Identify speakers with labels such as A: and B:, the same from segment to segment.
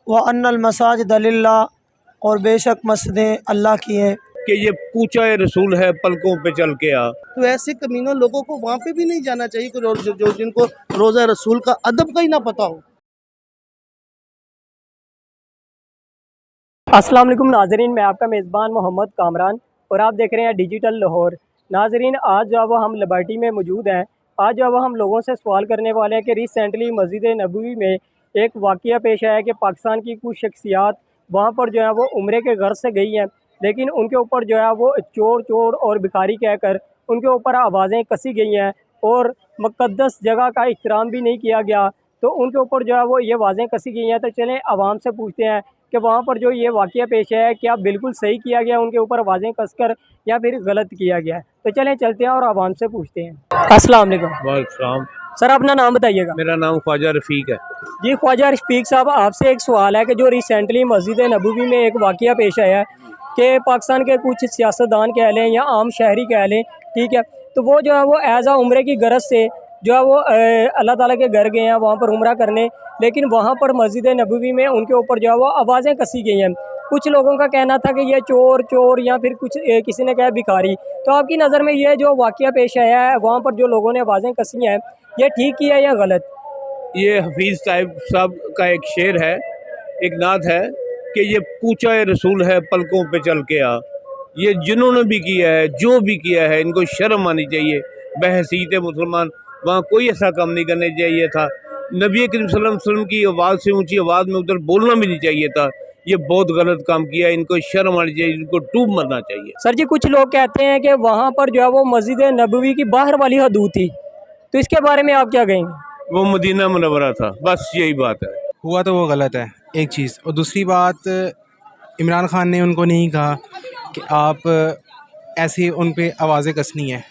A: व अन्नल मसाजिद लिल्लाह और बेशक मस्जिदें अल्लाह की हैं।
B: कि ये पूछा रसूल है पलकों पे चल के आ।
C: तो ऐसे कमीनों लोगों को वहाँ पे भी नहीं जाना चाहिए जो जिनको रोज़ा रसूल का अदब का ही ना पता हो।
D: अस्सलाम वालेकुम नाजरीन, मैं आपका मेज़बान मोहम्मद कामरान और आप देख रहे हैं डिजिटल लाहौर। नाजरीन, आज जो वो हम लिबर्टी में मौजूद हैं। आज जो वो हम लोगों से सवाल करने वाले हैं कि रिसेंटली मस्जिद नबवी में एक वाक़या पेश आया कि पाकिस्तान की कुछ शख्सियात वहाँ पर जो है वो उम्रे के घर से गई हैं, लेकिन उनके ऊपर जो है वो चोर चोर और भिखारी कहकर उनके ऊपर आवाज़ें कसी गई हैं और मुक़द्दस जगह का एहतराम भी नहीं किया गया। तो उनके ऊपर जो है वो ये आवाज़ें कसी गई हैं। तो चलें आवाम से पूछते हैं कि वहाँ पर जो ये वाक़या पेश आया है क्या बिल्कुल सही किया गया उनके ऊपर आवाज़ें कसकर या फिर गलत किया गया है। तो चलें चलते हैं और आवाम से पूछते हैं। अस्सलाम वालेकुम।
B: वालेकुम।
D: सर, अपना नाम बताइएगा।
B: मेरा नाम ख्वाजा रफ़ीक है।
D: जी ख्वाजा रफ़ीक साहब, आपसे एक सवाल है कि जो रिसेंटली मस्जिद नबवी में एक वाक़या पेश आया है कि पाकिस्तान के कुछ सियासतदान कह लें या आम शहरी कह लें, ठीक है, तो वो जो है वो एज़ आ उम्रे की गरज से जो है वो अल्लाह ताला के घर गए हैं वहाँ पर उम्रा करने, लेकिन वहाँ पर मस्जिद नबवी में उनके ऊपर जो है वो आवाज़ें कसी गई हैं। कुछ लोगों का कहना था कि ये चोर चोर या फिर कुछ किसी ने कहा भिखारी। तो आपकी नज़र में ये जो वाक़या पेश आया है वहाँ पर जो लोगों ने आवाज़ें कसी हैं, ये ठीक किया या गलत?
B: ये हफीज़ साहब का एक शेर है, एक नात है कि ये पूछा रसूल है पलकों पे चल के आ। ये जिन्होंने भी किया है, जो भी किया है, इनको शर्म आनी चाहिए। बहसीत मुसलमान वहाँ कोई ऐसा काम नहीं करने चाहिए था। नबी करीम सल्लल्लाहु अलैहि वसल्लम की आवाज़ से ऊंची आवाज़ में उधर बोलना भी नहीं चाहिए था। ये बहुत गलत काम किया, इनको शर्म आनी चाहिए, इनको डूब मरना चाहिए।
D: सर जी, कुछ लोग कहते हैं कि वहाँ पर जो है वो मस्जिद नबवी की बाहर वाली हदूद थी, तो इसके बारे में आप क्या कहेंगे?
B: वो मदीना मुनव्वरा था, बस यही बात है।
E: हुआ तो वो गलत है, एक चीज़। और दूसरी बात, इमरान खान ने उनको नहीं कहा कि आप ऐसे उन पे आवाज़ें कसनी है।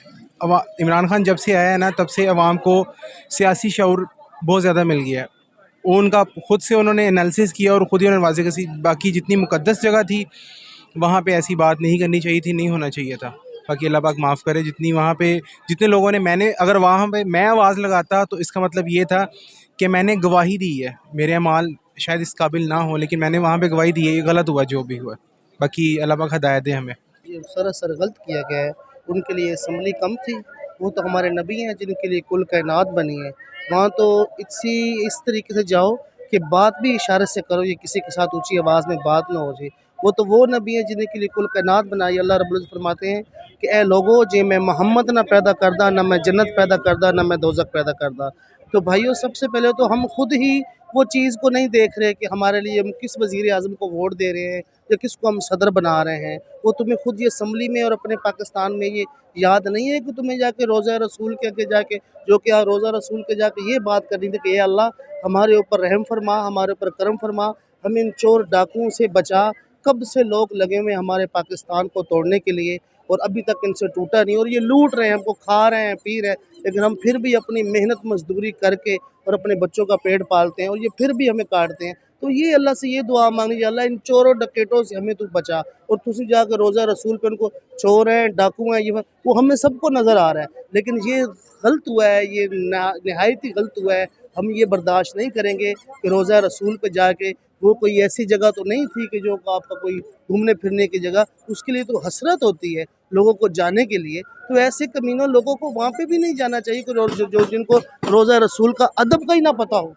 E: इमरान खान जब से आया है ना, तब से अवाम को सियासी शऊर बहुत ज़्यादा मिल गया है। उनका खुद से उन्होंने एनालिसिस किया और ख़ुद ही उन्होंने आवाज़ें कसी। बाकी जितनी मुक़द्दस जगह थी वहाँ पे ऐसी बात नहीं करनी चाहिए थी, नहीं होना चाहिए था। बाकी अल्लाह पाक माफ़ करे। जितनी वहाँ पे जितने लोगों ने, मैंने अगर वहाँ पे मैं आवाज़ लगाता तो इसका मतलब ये था कि मैंने गवाही दी है। मेरे अमाल शायद इस काबिल ना हो, लेकिन मैंने वहाँ पे गवाही दी है। ये गलत हुआ जो भी हुआ। बाकी अल्लाह पाक हिदायत दे हमें।
C: ये सरासर गलत किया गया है। उनके लिए असम्बली कम थी, वो तो हमारे नबी हैं जिनके लिए कुल कायनात बनी है। वहाँ तो इस तरीके से जाओ कि बात भी इशारे से करो, ये किसी के साथ ऊंची आवाज़ में बात ना हो जाए। वो नबी हैं जिनके लिए कुल कायनात बनाई। अल्लाह रब्बुल इज़्ज़त फरमाते हैं कि ए लोगो, जे मैं मोहम्मद ना पैदा करदा, ना मैं जन्नत पैदा करदा, ना मैं दोज़ख पैदा करदा। तो भाइयों, सबसे पहले तो हम खुद ही वो चीज़ को नहीं देख रहे कि हमारे लिए हम किस वज़ीर आज़म को वोट दे रहे हैं या किसको हम सदर बना रहे हैं। वो तुम्हें खुद ये असम्बली में और अपने पाकिस्तान में ये याद नहीं है कि तुम्हें जाके रोज़ा रसूल के आगे जाके, जो कि रोज़ा रसूल के जाके ये बात करनी थी कि ये अल्लाह हमारे ऊपर रहम फरमा, हमारे ऊपर करम फरमा, हमें इन चोर डाकुओं से बचा। कब से लोग लगे हुए हमारे पाकिस्तान को तोड़ने के लिए और अभी तक इनसे टूटा नहीं, और ये लूट रहे हैं, हमको खा रहे हैं, पी रहे हैं, लेकिन हम फिर भी अपनी मेहनत मजदूरी करके और अपने बच्चों का पेट पालते हैं और ये फिर भी हमें काटते हैं। तो ये अल्लाह से ये दुआ मांगनी चाहिए, अल्लाह इन चोरों डकैतों से हमें तू बचा। और तुसी जाकर रोज़ा रसूल पे उनको चोर हैं, डाकू हैं, ये वो हमें सबको नज़र आ रहा है, लेकिन ये गलत हुआ है, ये नहायत ही गलत हुआ है। हम ये बर्दाश्त नहीं करेंगे कि रोज़ा रसूल पे जाके, वो कोई ऐसी जगह तो नहीं थी कि जो आपका कोई घूमने फिरने की जगह, उसके लिए तो हसरत होती है लोगों को जाने के लिए। तो ऐसे कमीनों लोगों को वहाँ पे भी नहीं जाना चाहिए कि जो जिनको रोज़ा रसूल का अदब का ही ना पता हो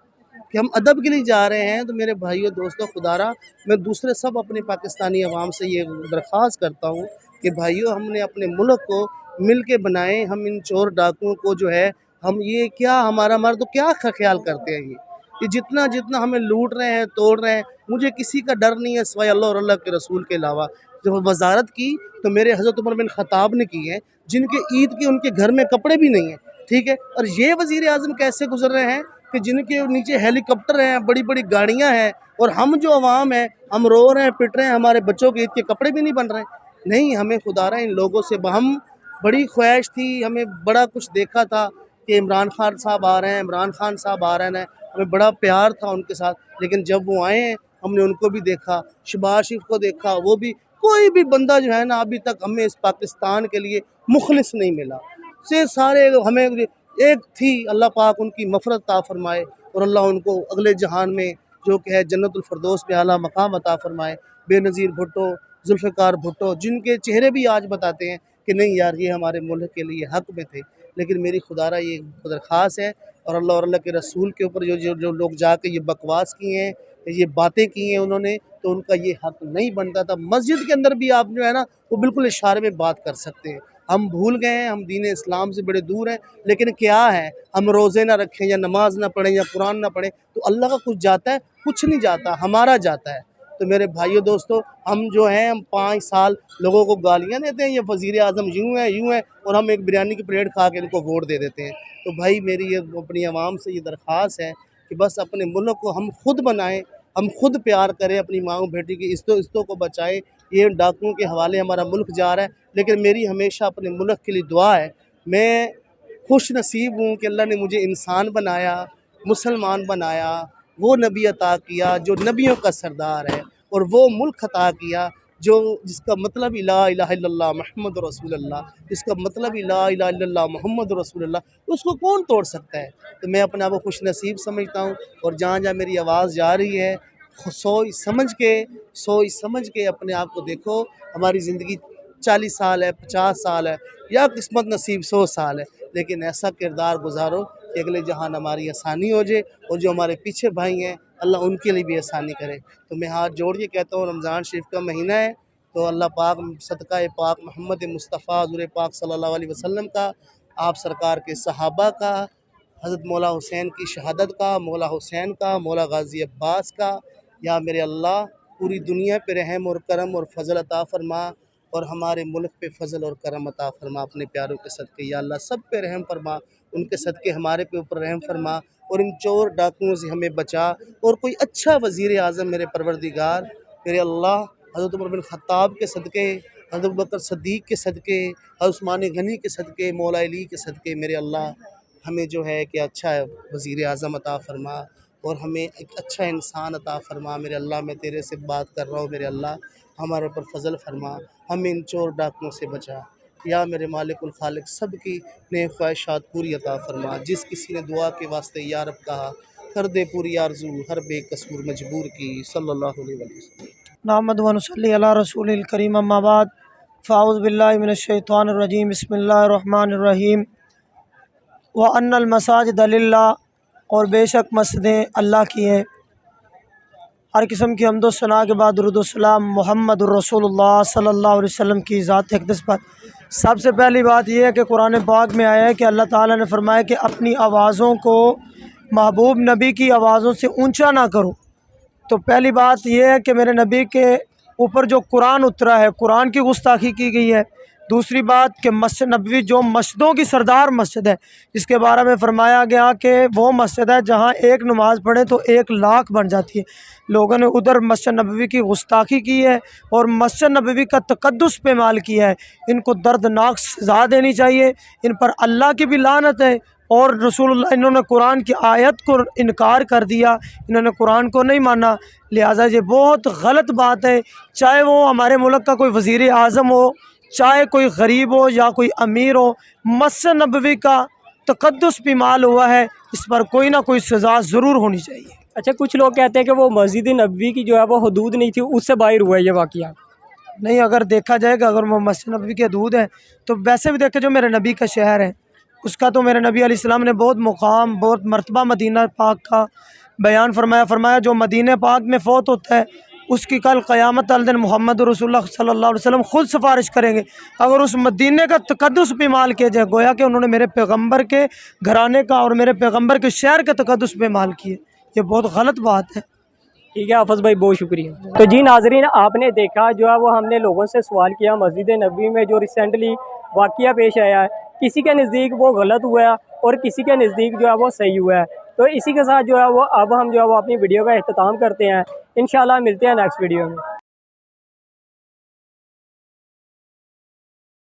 C: कि हम अदब के लिए जा रहे हैं। तो मेरे भाइयों दोस्तों, खुदारा मैं दूसरे सब अपने पाकिस्तानी अवाम से ये दरख्वास्त करता हूँ कि भाइयों, हमने अपने मुल्क को मिल के बनाए। हम इन चोर डाकुओं को जो है, हम ये क्या हमारा तो क्या ख्याल करते हैं ये जितना जितना हमें लूट रहे हैं, तोड़ रहे हैं, मुझे किसी का डर नहीं है सिवाय अल्लाह और अल्लाह के रसूल के अलावा। जब वजारत की तो मेरे हज़रत उमर बिन ख़त्ताब ने की है, जिनके ईद के उनके घर में कपड़े भी नहीं हैं, ठीक है। और ये वज़ीर आज़म कैसे गुजर रहे हैं कि जिनके नीचे हेलीकॉप्टर हैं, बड़ी बड़ी गाड़ियाँ हैं, और हम जो अवाम हैं, हम रो रहे हैं, पिट रहे हैं, हमारे बच्चों के ईद के कपड़े भी नहीं बन रहे। नहीं, हमें खुदा रहा इन लोगों से हम बड़ी ख्वाहिश थी, हमें बड़ा कुछ देखा था कि इमरान खान साहब आ रहे हैं, इमरान खान साहब आ रहे हैं, हमें बड़ा प्यार था उनके साथ। लेकिन जब वो आए हैं, हमने उनको भी देखा, शहबाज शरीफ को देखा, वो भी, कोई भी बंदा जो है ना, अभी तक हमें इस पाकिस्तान के लिए मुखलिस नहीं मिला। से सारे हमें एक थी, अल्लाह पाक उनकी मफ़रत ता फरमाए और अल्लाह उनको अगले जहान में जो कि है जन्नतुल फिरदौस में आला मकाम अता फ़रमाए। बेनज़ीर भुट्टो, जुल्फ़िकार भुट्टो, जिनके चेहरे भी आज बताते हैं कि नहीं यार ये हमारे मुल्क के लिए हक़ में थे, लेकिन मेरी खुदारा ये दरख्वास्त है और अल्लाह के रसूल के ऊपर जो लोग जाके ये बकवास किए हैं, ये बातें की हैं उन्होंने, तो उनका ये हक़ नहीं बनता था। मस्जिद के अंदर भी आप जो है ना वो बिल्कुल इशारे में बात कर सकते हैं। हम भूल गए हैं, हम दीन इस्लाम से बड़े दूर हैं, लेकिन क्या है, हम रोज़े ना रखें या नमाज ना पढ़ें या कुरान ना पढ़ें तो अल्लाह का कुछ जाता है? कुछ नहीं जाता, हमारा जाता है। तो मेरे भाइयों दोस्तों, हम जो हैं हम 5 साल लोगों को गालियाँ देते हैं, ये वज़ीर आज़म यूँ है और हम एक बिरयानी की प्लेट खा के इनको वोट दे देते हैं। तो भाई मेरी ये अपनी आवाम से ये दरख्वास्त है कि बस अपने मुल्क को हम खुद बनाएं, हम खुद प्यार करें, अपनी माँ बेटी की इज़्ज़तों को बचाएं। ये डाकुओं के हवाले हमारा मुल्क जा रहा है, लेकिन मेरी हमेशा अपने मुल्क के लिए दुआ है। मैं खुश नसीब हूँ कि अल्लाह ने मुझे इंसान बनाया, मुसलमान बनाया, वो नबी अता किया जो नबियों का सरदार है, और वो मुल्क अता किया जो जिसका मतलब ही ला इलाहा इल्लल्लाह मुहम्मद रसूलुल्लाह, जिसका मतलब ही ला इलाहा इल्लल्लाह मुहम्मद रसूलुल्लाह, तो उसको कौन तोड़ सकता है। तो मैं अपने आप को खुश नसीब समझता हूँ, और जहाँ जहाँ मेरी आवाज़ जा रही है सोच समझ के अपने आप को देखो। हमारी ज़िंदगी 40 साल है, 50 साल है, या किस्मत नसीब 100 साल है, लेकिन ऐसा किरदार गुजारो कि अगले जहान हमारी आसानी हो जाए, और जो हमारे पीछे भाई हैं अल्लाह उनके लिए भी आसानी करे। तो मैं हाथ जोड़ के कहता हूँ, रमज़ान शरीफ का महीना है, तो अल्लाह पाक सदका पाक मोहम्मद मुस्तफ़ा हुज़ूर पाक सल्लल्लाहु अलैहि वसल्लम का, आप सरकार के सहाबा का, हज़रत मौला हुसैन की शहादत का, मौला हुसैन का, मौला गाज़ी अब्बास का, या मेरे अल्लाह पूरी दुनिया पे रहम और करम और फ़ज़ल अता फ़रमा, और हमारे मुल्क पे फ़ज़ल और करम अता फ़रमा अपने प्यारों के सदक़े। या अल्लाह सब पे रहम फ़रमा, उनके सदक़े हमारे पे ऊपर रहम फ़रमा, और इन चोर डाकुओं से हमें बचा, और कोई अच्छा वज़ीर आज़म मेरे परवरदिगार, मेरे अल्लाह हज़रत उमर बिन ख़त्ताब के सदक़े, हज़रत अबू बकर सिद्दीक़ के सदक़े, हज़रत उस्मान गनी के सदक़े, मौला अली के सदक़े, मेरे अल्लाह हमें जो है कि अच्छा वज़ीर आज़म अता फ़रमा, और हमें एक अच्छा इंसान अता फ़रमा। मेरे अल्लाह मैं तेरे से बात कर रहा हूँ, मेरे अल्लाह हमारे ऊपर फ़ज़ल फ़रमा, हमें इन चोर डाकुओं से बचा। या मेरे मालिकुल खालिक सब की नेक ख्वाहिशात पूरी अता फ़रमा। जिस किसी ने दुआ के वास्ते या रब कहा, कर दे पूरी आरज़ू हर बेकसूर मजबूर की। सल्लल्लाहु अलैहि वसल्लम।
A: नहमदु व नसल्ली अला रसूलिल करीम, अम्मा बाद, फ़ाऊज़ु बिल्लाहि मिनश शैतानिर रजीम, बिस्मिल्लाहिर रहमानिर रहीम। व अन्नल मसाजिद लिल्लाह, और बेशक मस्जिदें अल्लाह की हैं। हर किस्म की हम्दो सना के बाद दुरूद व सलाम मुहम्मदुर रसूलुल्लाह सल्लल्लाहु अलैहि वसल्लम की ज़ात अक़दस पर। सबसे पहली बात यह है कि कुरान पाक में आया है कि अल्लाह ताला ने फरमाया कि अपनी आवाज़ों को महबूब नबी की आवाज़ों से ऊंचा ना करो। तो पहली बात यह है कि मेरे नबी के ऊपर जो कुरान उतरा है, कुरान की गुस्ताखी की गई है। दूसरी बात कि मस्जिद नबवी जो मस्जिदों की सरदार मस्जिद है, इसके बारे में फ़रमाया गया कि वो मस्जिद है जहाँ एक नमाज़ पढ़े तो 1 लाख बन जाती है। लोगों ने उधर मस्जिद नबवी की गुस्ताखी की है और मस्जिद नबवी का तकद्दुस इस्तेमाल किया है। इनको दर्दनाक सज़ा देनी चाहिए, इन पर अल्लाह की भी लानत है, और रसूलुल्लाह इन्होंने कुरान की आयत को इनकार कर दिया, इन्होंने कुरान को नहीं माना। लिहाजा ये बहुत गलत बात है। चाहे वो हमारे मुल्क का कोई वज़ीर आज़म हो, चाहे कोई गरीब हो या कोई अमीर हो, मस्जिद नबवी का तकद्दुस भी माल हुआ है, इस पर कोई ना कोई सज़ा ज़रूर होनी चाहिए।
D: अच्छा, कुछ लोग कहते हैं कि वो मस्जिद नबवी की जो है वो हदूद नहीं थी, उससे बाहर हुआ है ये वाक़या।
A: नहीं, अगर देखा जाएगा, अगर वो मस्जिद नबवी की हदूद है तो वैसे भी देखे जो मेरे नबी का शहर है, उसका तो मेरे नबी अलैहिस्सलाम ने बहुत मुकाम, बहुत मर्तबा मदीना पाक का बयान फरमाया जो मदीना पाक में फ़ौत होता है उसकी कल क़यामत वाले दिन मोहम्मद रसूलुल्लाह सल्लल्लाहु अलैहि वसल्लम ख़ुद सिफारिश करेंगे। अगर उस मदीने का तकद्दुस भी माल किया जाए, गोया कि उन्होंने मेरे पैगम्बर के घराने का और मेरे पैगम्बर के शहर के तकद्दुस पे माल किए, ये बहुत गलत बात है।
D: ठीक है हाफ़िज़ भाई, बहुत शुक्रिया। तो जी नाज़रीन, आपने देखा जो है वो हमने लोगों से सवाल किया मस्जिद नबवी में जो रिसेंटली वाक़या पेश आया है, किसी के नज़दीक वो गलत हुआ है और किसी के नज़दीक जो है वो सही हुआ है। तो इसी के साथ जो है वो अब हम जो है वो अपनी वीडियो का अख्ताम करते हैं। इंशाल्लाह मिलते हैं नेक्स्ट वीडियो में।